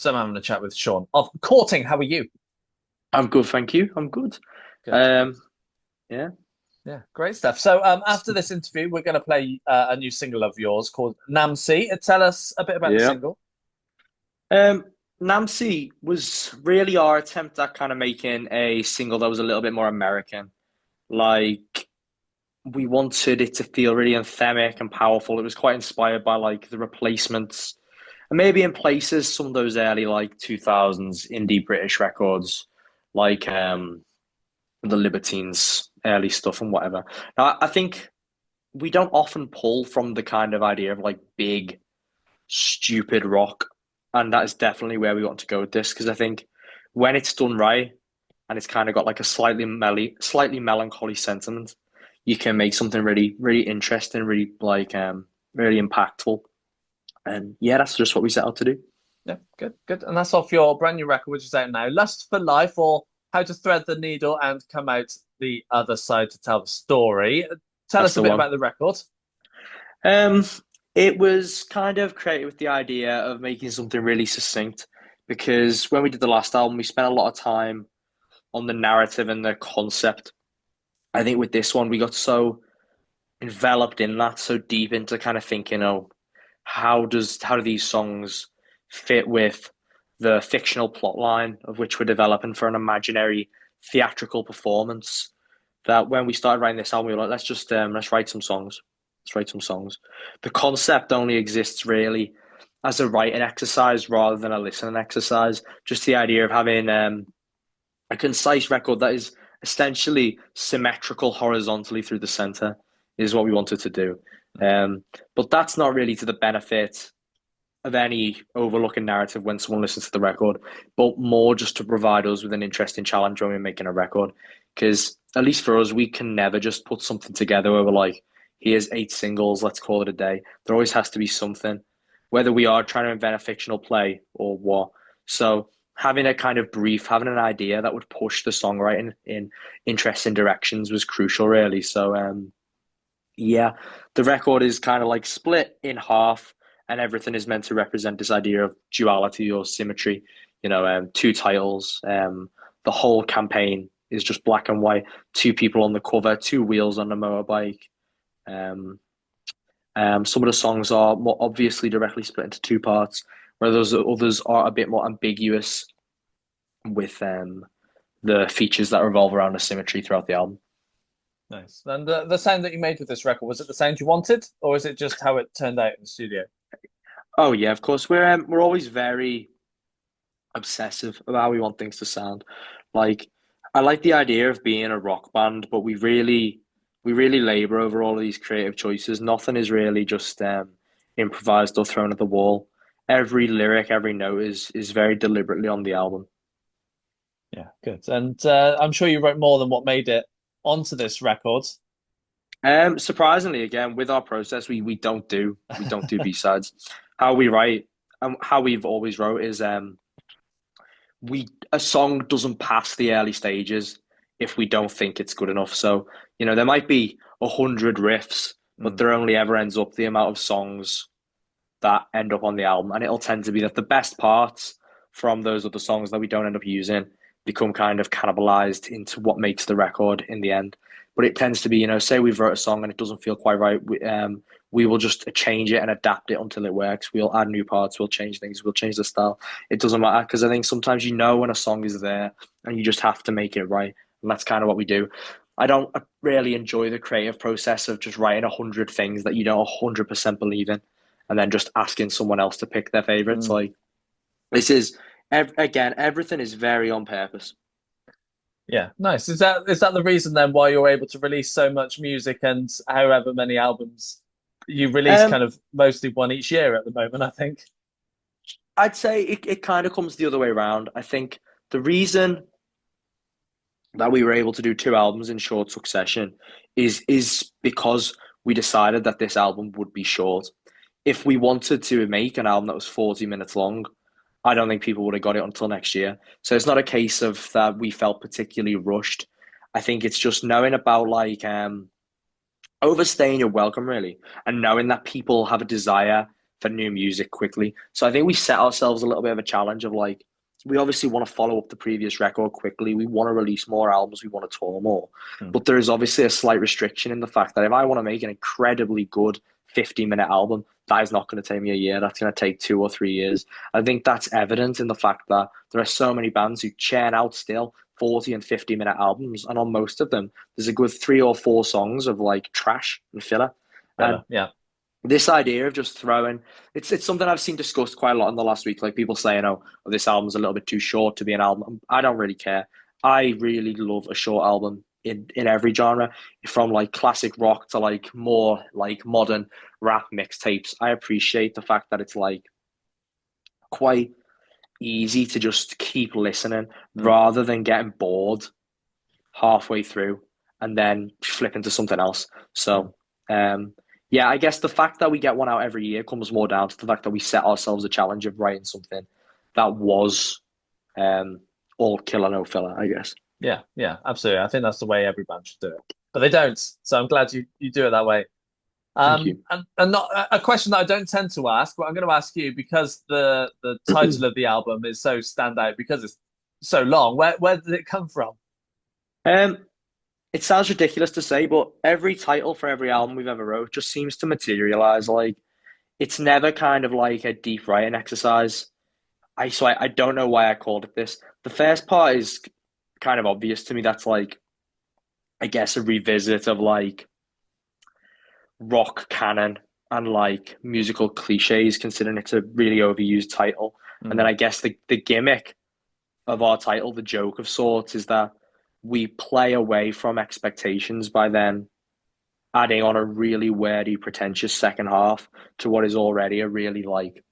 So I'm having a chat with Sean of Courting. How are you? I'm good, thank you. I'm good. Good. Um, yeah, Yeah, great stuff. So after this interview, we're going to play a new single of yours called Namsi. Tell us a bit about the yeah. single. Um, Namsi was really our attempt at kind of making a single that was a little bit more American. Like we wanted it to feel really anthemic and powerful. It was quite inspired by like the Replacements, and maybe in places some of those early like 2000s indie British records, like the Libertines early stuff and whatever. Now, I think we don't often pull from the kind of idea of like big stupid rock, and that is definitely where we want to go with this because I think when it's done right and it's kind of got like a slightly melancholy sentiment, you can make something really, really interesting, really like really impactful. And yeah, that's just what we set out to do. Yeah, good, good. And that's off your brand new record, which is out now. Lust for Life, or How to Thread the Needle and Come Out the Other Side to Tell the Story. Tell That's us a the bit one. about the record. Um, it was kind of created with the idea of making something really succinct because when we did the last album, we spent a lot of time on the narrative and the concept. I think with this one, we got so enveloped in that, so deep into kind of thinking, oh, how do these songs fit with the fictional plot line of which we're developing for an imaginary theatrical performance? That when we started writing this album, we were like, let's write some songs. Let's write some songs. The concept only exists really as a writing exercise rather than a listening exercise. Just the idea of having a concise record that is essentially symmetrical horizontally through the center is what we wanted to do. But that's not really to the benefit of any overlooking narrative when someone listens to the record, but more just to provide us with an interesting challenge when we're making a record. Because at least for us, we can never just put something together where we're like, here's 8 singles, let's call it a day. There always has to be something, whether we are trying to invent a fictional play or what. So having a kind of brief, having an idea that would push the songwriting in interesting directions was crucial, really. So yeah, the record is kind of like split in half, and everything is meant to represent this idea of duality or symmetry. Two titles. The whole campaign is just black and white. Two people on the cover, two wheels on a motorbike. Um, some of the songs are more obviously directly split into two parts, whereas others are a bit more ambiguous with the features that revolve around the symmetry throughout the album. Nice. And the sound that you made with this record, was it the sound you wanted, or is it just how it turned out in the studio? Oh yeah, of course. We're always very obsessive about how we want things to sound. Like I like the idea of being a rock band, but we really labor over all of these creative choices. Nothing is really just improvised or thrown at the wall. Every lyric, every note is very deliberately on the album. Yeah, good. And I'm sure you wrote more than what made it onto this record. Surprisingly, again, with our process, we don't do B-sides. How we write and how we've always wrote is we a song doesn't pass the early stages if we don't think it's good enough. So, there might be 100 riffs, but Mm. there only ever ends up the amount of songs that end up on the album. And it'll tend to be that the best parts from those other songs that we don't end up using become kind of cannibalized into what makes the record in the end. But it tends to be, say we've wrote a song and it doesn't feel quite right. We will just change it and adapt it until it works. We'll add new parts, we'll change things, we'll change the style. It doesn't matter because I think sometimes when a song is there and you just have to make it right. And that's kind of what we do. I don't really enjoy the creative process of just writing 100 things that you don't 100% believe in and then just asking someone else to pick their favorites. Mm. Like this is again, everything is very on purpose. Yeah, nice. Is that the reason then why you're able to release so much music and however many albums you release Um, kind of mostly one each year at the moment, I think. I'd say it kind of comes the other way around. I think the reason that we were able to do 2 albums in short succession is because we decided that this album would be short. If we wanted to make an album that was 40 minutes long, I don't think people would have got it until next year. So it's not a case of that we felt particularly rushed. I think it's just knowing about overstaying your welcome really, and knowing that people have a desire for new music quickly. So I think we set ourselves a little bit of a challenge of like, we obviously want to follow up the previous record quickly. We want to release more albums. We want to tour more. Hmm. But there is obviously a slight restriction in the fact that if I want to make an incredibly good 50-minute album, that is not going to take me a year. That's going to take 2 or 3 years. I think that's evident in the fact that there are so many bands who churn out still 40 and 50-minute albums. And on most of them, there's a good 3 or 4 songs of like trash and filler. And Fella, yeah. this idea of just throwing it's something I've seen discussed quite a lot in the last week. Like people saying, oh, this album's a little bit too short to be an album. I don't really care. I really love a short album in every genre, from like classic rock to like more like modern rap mixtapes. I appreciate the fact that it's like quite easy to just keep listening Mm. rather than getting bored halfway through and then flip into something else. Mm. So, yeah, I guess the fact that we get one out every year comes more down to the fact that we set ourselves a challenge of writing something that was all killer, no filler, I guess. Yeah, yeah, absolutely. I think that's the way every band should do it. But they don't. So I'm glad you do it that way. Thank you. And not a question that I don't tend to ask, but I'm going to ask you because the title of the album is so standout because it's so long. Where did it come from? Um, it sounds ridiculous to say, but every title for every album we've ever wrote just seems to materialize. Like it's never kind of like a deep writing exercise. I don't know why I called it this. The first part is kind of obvious to me. That's like I guess a revisit of like rock canon and like musical cliches, considering it's a really overused title. And then Mm. I guess the gimmick of our title, the joke of sorts, is that we play away from expectations by then adding on a really wordy, pretentious second half to what is already a really like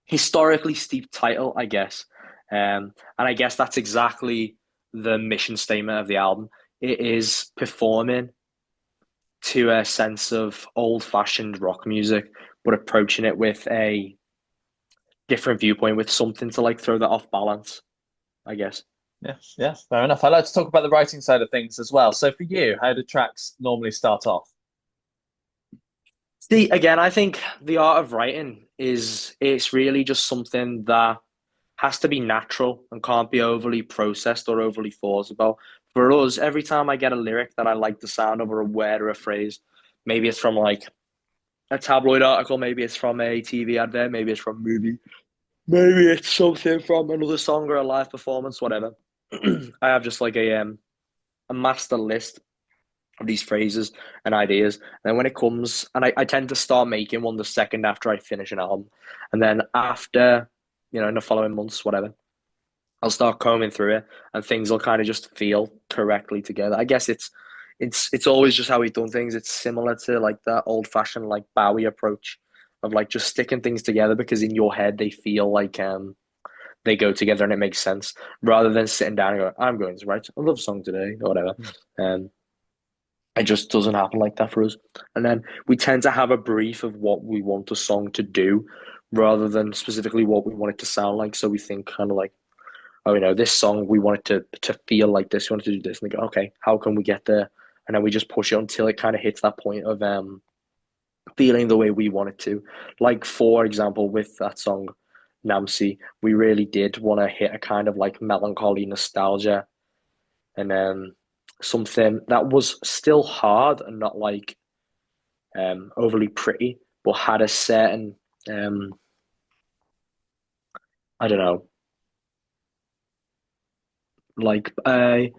historically steep title, I guess. And I guess that's exactly the mission statement of the album. It is performing to a sense of old fashioned rock music, but approaching it with a different viewpoint, with something to like throw that off balance, I guess. Yeah, yeah, fair enough. I like to talk about the writing side of things as well. So for you, how do tracks normally start off? See, again, I think the art of writing is it's really just something that has to be natural and can't be overly processed or overly thought about. For us, every time I get a lyric that I like the sound of or a word or a phrase, maybe it's from like a tabloid article, maybe it's from a TV advert, maybe it's from a movie, maybe it's something from another song or a live performance, whatever. I have just like a master list of these phrases and ideas. And then when it comes, and I tend to start making one the second after I finish an album. And then after, in the following months, whatever, I'll start combing through it and things will kind of just feel correctly together. I guess it's always just how we've done things. It's similar to like that old fashioned like Bowie approach of like just sticking things together because in your head they feel like they go together and it makes sense rather than sitting down and go, I'm going to write a love song today or whatever. Um, it just doesn't happen like that for us. And then we tend to have a brief of what we want a song to do rather than specifically what we want it to sound like. So we think kind of like, oh, this song we want it to feel like this, we want it to do this, and they go, okay, how can we get there? And then we just push it until it kind of hits that point of feeling the way we want it to. Like for example, with that song Namsi, we really did want to hit a kind of like melancholy nostalgia and something that was still hard and not like overly pretty, but had a certain um, I don't know, like a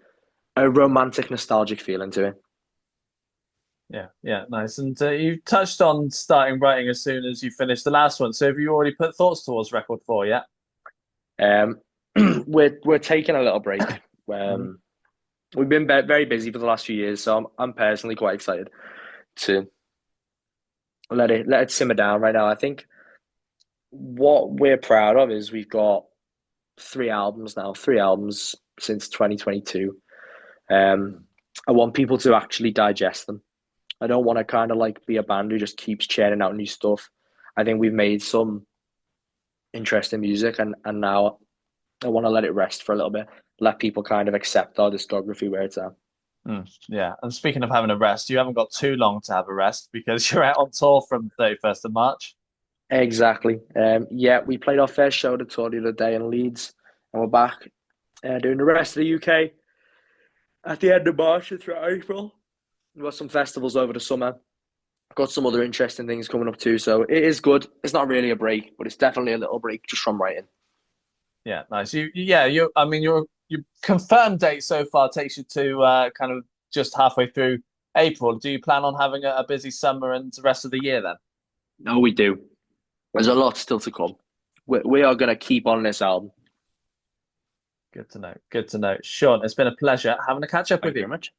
romantic nostalgic feeling to it. Yeah, yeah, nice. And you touched on starting writing as soon as you finished the last one. So have you already put thoughts towards record four yet? Um, we're taking a little break. Hmm. Um, we've been very busy for the last few years, so I'm personally quite excited to let it simmer down right now. I think what we're proud of is we've got 3 albums now, 3 albums since 2022. Um, I want people to actually digest them. I don't want to kind of like be a band who just keeps churning out new stuff. I think we've made some interesting music, and now I want to let it rest for a little bit, let people kind of accept our discography where it's at. Yeah, and speaking of having a rest, you haven't got too long to have a rest because you're out on tour from 31st of March. Exactly. Yeah, we played our first show of the tour the other day in Leeds, and we're back doing the rest of the UK at the end of March and through April. We've got some festivals over the summer. Got some other interesting things coming up too, so it is good. It's not really a break, but it's definitely a little break just from writing. Yeah, nice. I mean, your confirmed date so far takes you to kind of just halfway through April. Do you plan on having a busy summer and the rest of the year then? No, we do. There's a lot still to come. We are going to keep on this album. Good to know. Good to know. Sean, it's been a pleasure having a catch up Thank with you you. very much.